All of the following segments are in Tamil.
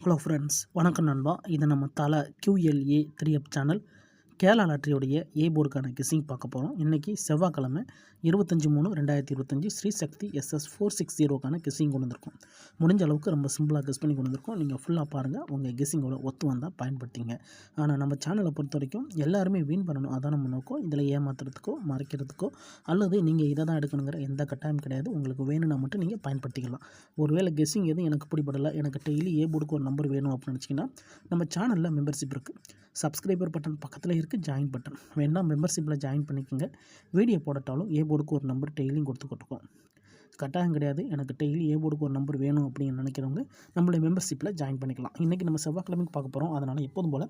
ஹலோ ஃப்ரெண்ட்ஸ், வணக்கம் நண்பா. இது நம்ம தலை QLA 3F சேனல் கேரளா லாட்டரியோடைய ஏ போர்டுக்கான கெஸ்ஸிங் பார்க்க போகிறோம். இன்றைக்கி செவ்வாய்க்கிழமை 25/3/2025 ஸ்ரீசக்தி SS460க்கான கெஸ்ஸிங் கொண்டு வந்திருக்கோம். முடிஞ்ச அளவுக்கு ரொம்ப சிம்பிளாக கெஸ் பண்ணி கொண்டு வந்திருக்கோம். நீங்கள் ஃபுல்லாக பாருங்கள், உங்கள் கெஸ்ஸிங்கோட ஒத்து வந்தால் பயன்படுத்திங்க. ஆனால் நம்ம சேனலை பொறுத்த வரைக்கும் எல்லாருமே வின் பண்ணணும், அதான் நம்ம நோக்கம். இதில் ஏமாத்துறதுக்கோ மறைக்கிறதுக்கோ அல்லது நீங்கள் இதை தான் எடுக்கணுங்கிற எந்த கட்டாயம் கிடையாது. உங்களுக்கு வேணும்னா மட்டும் நீங்கள் பயன்படுத்திக்கலாம். ஒருவேளை கெஸ்ஸிங் எதுவும் எனக்கு பிடிபடலை, எனக்கு டெய்லி ஏ போர்டுக்கு ஒரு நம்பர் வேணும் அப்படின்னு நினச்சிங்கன்னா நம்ம சேனலில் மெம்பர்ஷிப் இருக்குது. சப்ஸ்கிரைபர் பட்டன் பக்கத்தில் இருக்குது, ஜாயின் பட்டன் வேணா மெம்பர்ஷிப்பில் ஜாயின் பண்ணிக்கோங்க. வீடியோ போடட்டாலும் ஏ போர்டுக்கு ஒரு நம்பர் டெய்லியும் கொடுத்துக்கிட்டுருக்கோம். கட்டாயம் கிடையாது. எனக்கு டெய்லி ஏ போர்டுக்கு ஒரு நம்பர் வேணும் அப்படின்னு நினைக்கிறவங்க நம்மளுடைய மெம்பர்ஷிப்பில் ஜாயின் பண்ணிக்கலாம். இன்றைக்கி நம்ம செவ்வாய்க்கிழமைக்கு பார்க்க போகிறோம். அதனால் எப்போதும் போல்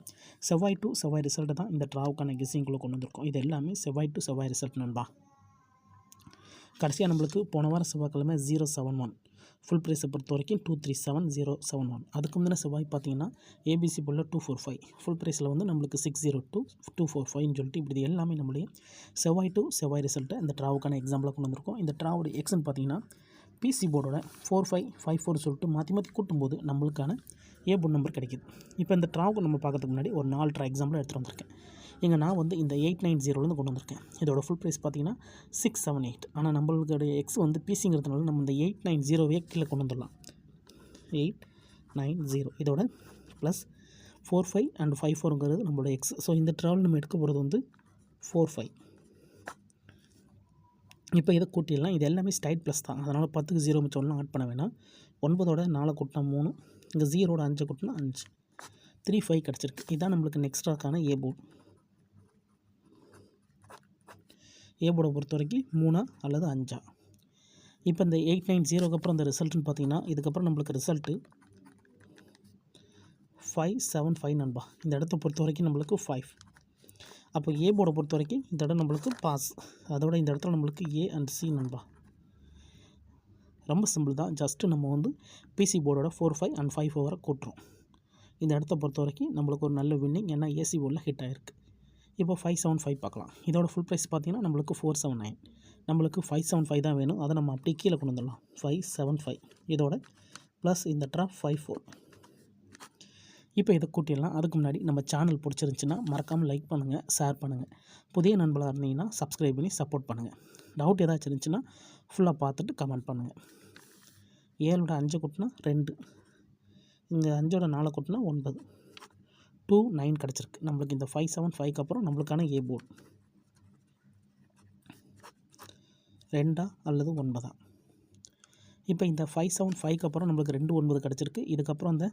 செவ்வாய் டு செவ்வாய் ரிசல்ட்டு தான் இந்த ட்ராவுக்கான கெஸ்ஸிங்குள்ளே கொண்டு வந்திருக்கோம். இது எல்லாமே செவ்வாய் டு செவ்வாய் ரிசல்ட் நண்பா. கடைசியாக நம்மளுக்கு போன வாரம் செவ்வாய்க்கிழமை 071 ஃபுல் ப்ரைஸை பொறுத்த வரைக்கும் 237071. அதுக்கு முந்தின செவ்வாய் பார்த்தீங்கன்னா ஏபிசி போல் 245 ஃபுல் ப்ரைஸில் வந்து நம்மளுக்கு 602 245 சொல்லிட்டு இப்படி எல்லாமே நம்மளுடைய செவ்வாய் டு செவ்வாய் ரிசல்ட்டை இந்த ட்ராவுக்கான எக்ஸாம்பிளாக கொண்டு வந்திருக்கோம். இந்த ட்ராவோட எக்ஸன் பார்த்தீங்கன்னா பிசி போர்டோட 4554 சொல்லிட்டு மாற்றி கூட்டும்போது நம்மளுக்கான ஏ போர்டு நம்பர் கிடைக்கிது. இப்போ இந்த ட்ராவுக்கு நம்ம பார்க்கறதுக்கு முன்னாடி ஒரு 4 ட்ரா எக்ஸாம்பிள் எடுத்துகிட்டு வந்திருக்கேன். இங்கே நான் வந்து இந்த 890 கொண்டு வந்திருக்கேன். இதோட ஃபுல் ப்ரைஸ் பார்த்தீங்கன்னா 678. ஆனால் நம்மளுடைய எக்ஸ் வந்து பிசிங்கிறதுனால நம்ம இந்த 890 கீழே கொண்டு வந்துடலாம். 890 இதோட ப்ளஸ் 45 அண்ட் 54ங்கிறது நம்மளோட எக்ஸ். ஸோ இந்த ட்ராவல் நம்ம எடுக்க போகிறது வந்து 45. இப்போ இதை கூட்டிடலாம். இது எல்லாமே ஸ்டைட் ப்ளஸ் தான், அதனால் 10க்கு 0 மிச்சம்லாம் ஆட் பண்ண வேணாம். 9ஓட 4 கூட்டினா 3, இங்கே 0ஓட 5 கூட்டினா 5, 35 கிடச்சிருக்கு. இதுதான் நம்மளுக்கு நெக்ஸ்ட்ராக்கான ஏ போர்டு. ஏ போர்டை பொறுத்த வரைக்கும் 3 அல்லது 5. இப்போ இந்த 890க்கு அப்புறம் இந்த ரிசல்ட்டுன்னு பார்த்தீங்கன்னா இதுக்கப்புறம் நம்மளுக்கு ரிசல்ட்டு 575 நண்பா. இந்த இடத்த பொறுத்த வரைக்கும் நம்மளுக்கு 5. அப்போ ஏ போர்டை பொறுத்த வரைக்கும் இந்த இடம் நம்மளுக்கு பாஸ். அதோட இந்த இடத்துல நம்மளுக்கு ஏ அண்ட் சி நண்பா. ரொம்ப சிம்பிள் தான். ஜஸ்ட்டு நம்ம வந்து பிசி போர்டோட 45 அண்ட் 54 வரை கூட்டுறோம். இந்த இடத்த பொறுத்த வரைக்கும் நம்மளுக்கு ஒரு நல்ல வின்னிங், ஏன்னா ஏசி போர்டில் ஹிட் ஆகிருக்கு. இப்போ 575 பார்க்கலாம். இதோட ஃபுல் ப்ரைஸ் பார்த்தீங்கன்னா நம்மளுக்கு 479. நம்மளுக்கு 575 தான் வேணும். அதை நம்ம அப்படியே கீழே கொண்டு வந்துடலாம். 575 இதோட ப்ளஸ் இந்த ட்ரா 54. இப்போ இதை கூட்டிடலாம். அதுக்கு முன்னாடி நம்ம சேனல் பிடிச்சிருந்துச்சின்னா மறக்காமல் லைக் பண்ணுங்கள், ஷேர் பண்ணுங்கள். புதிய நண்பர்களாக இருந்தீங்கன்னா சப்ஸ்கிரைப் பண்ணி சப்போர்ட் பண்ணுங்கள். டவுட் ஏதாச்சும் இருந்துச்சுன்னா ஃபுல்லாக பார்த்துட்டு கமெண்ட் பண்ணுங்கள். 7ஓட 5 கூட்டினா 2, இங்கே 5ஓட 4 கூட்டினா 9, 29 கிடச்சிருக்கு. நம்மளுக்கு இந்த 575க்கு அப்புறம் நம்மளுக்கான ஏ போர்டு 2 அல்லது 9. இப்போ இந்த 575க்கு அப்புறம் நம்மளுக்கு 2 9 கிடச்சிருக்கு. இதுக்கப்புறம் இந்த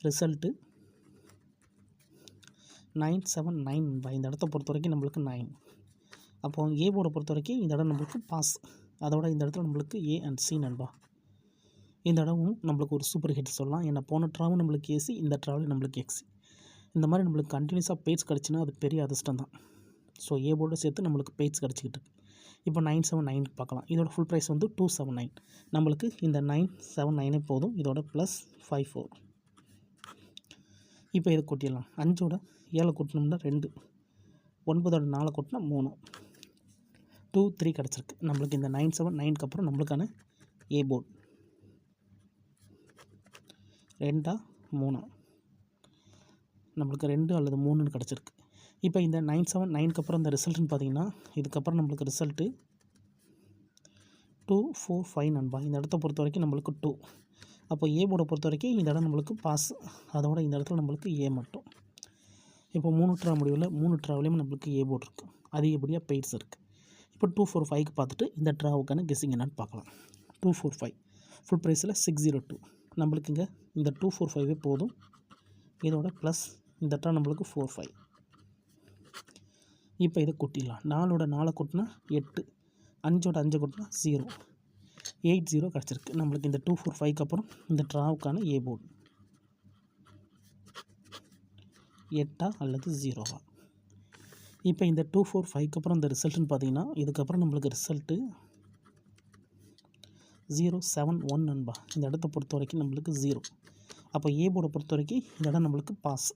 ரிசல்ட்டு 979. இந்த இடத்த பொறுத்த வரைக்கும் நம்மளுக்கு 9. அப்போ ஏ போர்டை பொறுத்த வரைக்கும் இந்த இடம் நம்மளுக்கு பாஸ். அதோட இந்த இடத்துல நம்மளுக்கு ஏ அண்ட் சி நண்பா. இந்த இடமும் நம்மளுக்கு ஒரு சூப்பர் ஹிட் சொல்லலாம். ஏன்னா போன ட்ராவும் நம்மளுக்கு ஏசி, இந்த ட்ராவலும் நம்மளுக்கு எக்ஸி. இந்த மாதிரி நம்மளுக்கு கண்டினியூஸாக பேஜ் கிடச்சின்னா அது பெரிய அதிர்ஷ்டம் தான். ஸோ ஏ போர்டை சேர்த்து நம்மளுக்கு பேஜ் கிடச்சிக்கிட்டு இருக்கு. இப்போ 979 பார்க்கலாம். இதோட ஃபுல் ப்ரைஸ் வந்து 279. நம்மளுக்கு இந்த 979 போதும். இதோட ப்ளஸ் 54. இப்போ இதை கூட்டிடலாம். 5ஓட 7 கூட்டினோம்னா 2, 9ஓட 4 கூட்டினா 3, 23 கிடச்சிருக்கு. நம்மளுக்கு இந்த 979க்கு அப்புறம் நம்மளுக்கான ஏ போர்டு 2 3 நம்மளுக்கு 2 அல்லது 3ன்னு கிடச்சிருக்கு. இப்போ இந்த 979க்கு அப்புறம் இந்த ரிசல்ட்டுன்னு பார்த்தீங்கன்னா இதுக்கப்புறம் நம்மளுக்கு ரிசல்ட்டு 245 நண்பா. இந்த இடத்த பொறுத்த வரைக்கும் நம்மளுக்கு 2. அப்போ ஏ போர்டை பொறுத்த வரைக்கும் இந்த இடம் நம்மளுக்கு பாஸ். அதோட இந்த இடத்துல நம்மளுக்கு ஏ மட்டும். இப்போ 3 ட்ரா முடிவில் 3 ட்ராவிலையும் நம்மளுக்கு ஏ போர்டு இருக்குது. அதிகப்படியாக பெய்ட்ஸ் இருக்குது. இப்போ 245க்கு பார்த்துட்டு இந்த ட்ராவுக்கான கெஸ்ஸிங் என்னன்னு பார்க்கலாம். 245 ஃபுல் ப்ரைஸில் 602. நம்மளுக்கு இங்கே இந்த 245 போதும். இதோட ப்ளஸ் இந்த ட்ரா நம்மளுக்கு 45. இப்போ இதை கூட்டிடலாம். 4ஓட 4 கூட்டினா 8, 5ஓட 5 கூட்டினா 0, 80 கிடச்சிருக்கு. நம்மளுக்கு இந்த 245க்கு அப்புறம் இந்த ட்ராவுக்கான ஏ போர்டு 8 அல்லது 0. இப்போ இந்த 245க்கு அப்புறம் இந்த ரிசல்ட்டுன்னு பார்த்தீங்கன்னா இதுக்கப்புறம் நம்மளுக்கு ரிசல்ட்டு 071 நண்பா. இந்த இடத்த பொறுத்த வரைக்கும் நம்மளுக்கு 0. அப்போ ஏ போர்டை பொறுத்த வரைக்கும் இந்த இடம் நம்மளுக்கு பாஸ்.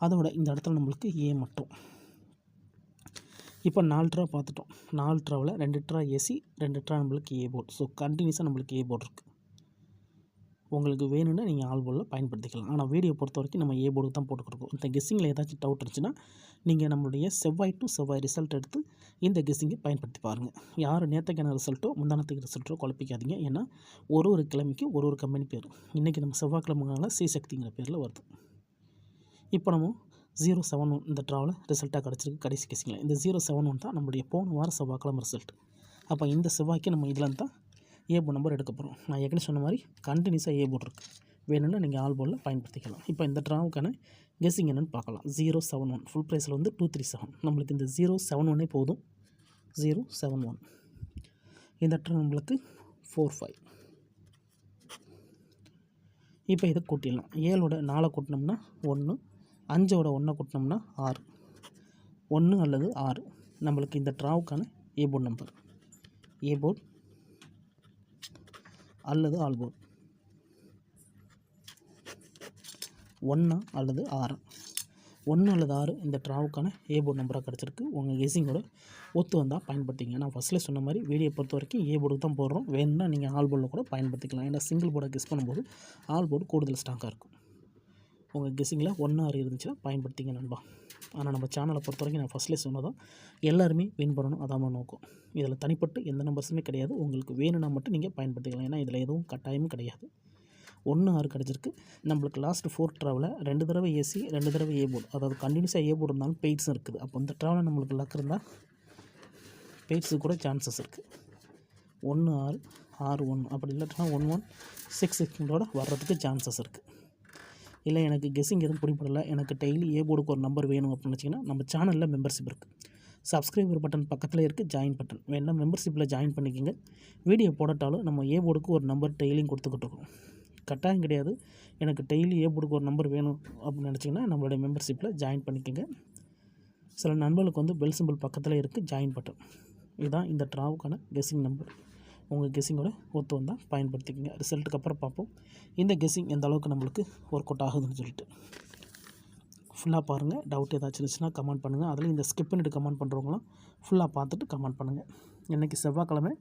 அதோட இந்த இடத்துல நம்மளுக்கு ஏ மட்டும். இப்போ 4 ட்ரா பார்த்துட்டோம். 4 ட்ராவில் 2 ட்ரா ஏசி, 2 ட்ரா நம்மளுக்கு ஏ போர்டு. ஸோ கண்டினியூஸாக நம்மளுக்கு ஏ போர்டு இருக்குது. உங்களுக்கு வேணும்னா நீங்கள் ஆல் போர்டில் பயன்படுத்திக்கலாம். ஆனால் வீடியோ பொறுத்த வரைக்கும் நம்ம ஏ போர்டுக்கு தான் போட்டுக்கிருக்கோம். இந்த கெஸ்ஸிங்கில் ஏதாச்சும் டவுட் இருந்துச்சுன்னா நீங்கள் நம்மளுடைய செவ்வாய் டு செவ்வாய் ரிசல்ட் எடுத்து இந்த கெஸ்ஸிங்கை பயன்படுத்தி பாருங்கள். யார் நேற்றுக்கான ரிசல்ட்டோ முந்தானத்துக்கு ரிசல்ட்டோ குழப்பிக்காதீங்க. ஏன்னா ஒரு கிழமைக்கு ஒரு கம்பெனி பேர். இன்றைக்கி நம்ம செவ்வாய்க்கிழமைனால ஸ்ரீசக்திங்கிற பேரில் வருது. இப்போ நம்ம 071 இந்த ட்ராவில் ரிசல்ட்டாக கிடச்சிருக்கு கடைசி கெஸ்ஸிங்கில். இந்த 071 தான் நம்மளுடைய போன வாரம் செவ்வாய்க்கிழமை ரிசல்ட். அப்போ இந்த செவ்வாய்க்கு நம்ம இதில் தான் ஏ போர்டு நம்பர் எடுக்க போகிறோம். நான் ஏற்கனவே சொன்ன மாதிரி கண்டினியூஸாக ஏ போர்டு இருக்குது. வேணும்னா நீங்கள் ஆல் போர்டில் பயன்படுத்திக்கலாம். இப்போ இந்த ட்ராவுக்கான கெஸ்ஸிங் என்னென்னு பார்க்கலாம். 071 ஃபுல் ப்ரைஸில் வந்து 237. நம்மளுக்கு இந்த 071 போதும். 071 இந்த ட்ரா நம்மளுக்கு 45. இப்போ இதை கூட்டிடலாம். 7ஓட 4 கூட்டினோம்னா 1, 5ஓட 1 கூட்டினோம்னா 6. 1 அல்லது 6 நம்மளுக்கு இந்த ட்ராவுக்கான A board number. A board அல்லது ஆல் போர்டு 1 அல்லது 6. 1 அல்லது 6 இந்த ட்ராவுக்கான ஏ போர்டு நம்பராக கிடச்சிருக்கு. உங்கள் கெஸ்ஸிங்கோட ஒத்து வந்தால் பயன்படுத்திங்க. நான் ஃபஸ்ட்டில் சொன்ன மாதிரி வீடியோ பொறுத்த வரைக்கும் ஏ போர்டுக்கு தான் போடுறோம். வேணும்னா நீங்கள் ஆல் போர்டில் கூட பயன்படுத்திக்கலாம். ஏன்னா சிங்கிள் போர்டை கெஸ் பண்ணும்போது ஆல் போர்டு கூடுதல் ஸ்ட்ராங்காக இருக்கும். உங்கள் கெஸ்ஸிங்கில் 1 6 இருந்துச்சுன்னா பயன்படுத்திங்க நண்பா. ஆனால் நம்ம சேனலை பொறுத்த வரைக்கும் நான் ஃபஸ்ட்லேயே சொன்னதான் எல்லாருமே வின் பண்ணணும், அதான் நோக்கம். இதில் தனிப்பட்டு எந்த நம்பர்ஸுமே கிடையாது. உங்களுக்கு வேணும்னா மட்டும் நீங்கள் பயன்படுத்திக்கலாம். ஏன்னா இதில் எதுவும் கட்டாயமும் கிடையாது. 1 6 கிடச்சிருக்கு. நம்மளுக்கு லாஸ்ட் 4 ட்ராவில் 2 தடவை ஏசி 2 தடவை ஏ போர்டு, அதாவது கண்டினியூஸாக ஏ போர்டு இருந்தாலும் பெய்ட்ஸும் இருக்குது. அப்போ இந்த ட்ராவில் நம்மளுக்கு லக் இருந்தால் பெய்ட்ஸுக்கு கூட சான்சஸ் இருக்குது. 1 6 6 1 அப்படி இல்லாட்டினா 1 1 6 6 வர்றதுக்கு சான்சஸ் இருக்குது. இல்லை எனக்கு கெஸ்ஸிங் எதுவும் பிடிப்படலை, எனக்கு டெய்லி ஏ போர்டுக்கு ஒரு நம்பர் வேணும் அப்படின்னு வச்சிங்கன்னா நம்ம சேனலில் மெம்பர்ஷிப் இருக்குது. சப்ஸ்கிரைபர் பட்டன் பக்கத்தில் இருக்குது, ஜாயின் பட்டன் வேணால் மெம்பர்ஷிப்பில் ஜாயின் பண்ணிக்கோங்க. வீடியோ போடட்டாலும் நம்ம ஏ போர்டுக்கு ஒரு நம்பர் டெய்லியும் கொடுத்துக்கிட்டு இருக்கோம். கட்டாயம் கிடையாது. எனக்கு டெய்லி ஏ போர்டுக்கு ஒரு நம்பர் வேணும் அப்படின்னு நினச்சிங்கன்னா நம்மளுடைய மெம்பர்ஷிப்பில் ஜாயின் பண்ணிக்கோங்க. சில நண்பர்களுக்கு வந்து பெல் சிம்பிள் பக்கத்தில் இருக்குது, ஜாயின் பட்டன். இதுதான் இந்த ட்ராவுக்கான கெஸ்ஸிங் நம்பர். உங்கள் கெஸ்ஸிங்கோட ஒத்து வந்தால் பயன்படுத்திக்கோங்க. ரிசல்ட்டுக்கு அப்புறம் பார்ப்போம் இந்த கெஸ்ஸிங் எந்த அளவுக்கு நம்மளுக்கு ஒர்க் அவுட் ஆகுதுன்னு சொல்லிட்டு. ஃபுல்லாக பாருங்கள். டவுட் ஏதாச்சும் இருந்துச்சுன்னா கமெண்ட் பண்ணுங்கள். அதில் இந்த ஸ்கிப் பண்ணிட்டு கமெண்ட் பண்ணுறவங்களாம் ஃபுல்லாக பார்த்துட்டு கமெண்ட் பண்ணுங்கள். இன்றைக்கி செவ்வாய்க்கிழமை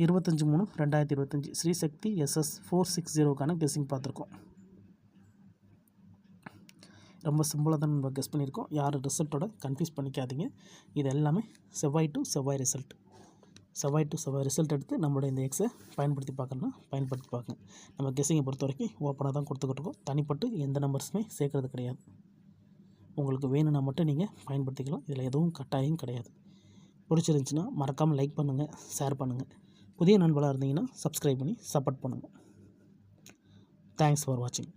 25/3/2025 ஸ்ரீசக்தி SS 460க்கான கெஸ்ஸிங் பார்த்துருக்கோம். ரொம்ப சிம்பிளாக தான் நம்ம கெஸ் பண்ணியிருக்கோம். யார் ரிசல்ட்டோட கன்ஃபியூஸ் பண்ணிக்காதீங்க. இது எல்லாமே செவ்வாய் டு செவ்வாய் ரிசல்ட். செவ்வாய் டு செவ்வாய் ரிசல்ட் எடுத்து நம்மளோட இந்த எக்ஸை பயன்படுத்தி பார்க்கணுன்னா பயன்படுத்தி பார்க்கணும். நம்ம கெஸ்ஸிங்கை பொறுத்த வரைக்கும் ஓப்பனாக தான் கொடுத்துக்கிட்டு இருக்கோம். தனிப்பட்டு எந்த நம்பர்ஸுமே சேர்க்கறது கிடையாது. உங்களுக்கு வேணும்னா மட்டும் நீங்கள் பயன்படுத்திக்கலாம். இதில் எதுவும் கட்டாயம் கிடையாது. பிடிச்சிருந்துச்சின்னா மறக்காமல் லைக் பண்ணுங்கள், ஷேர் பண்ணுங்கள். புதிய நண்பர்களாக இருந்தீங்கன்னா சப்ஸ்கிரைப் பண்ணி சப்போர்ட் பண்ணுங்கள். தேங்க்ஸ் ஃபார் வாட்சிங்.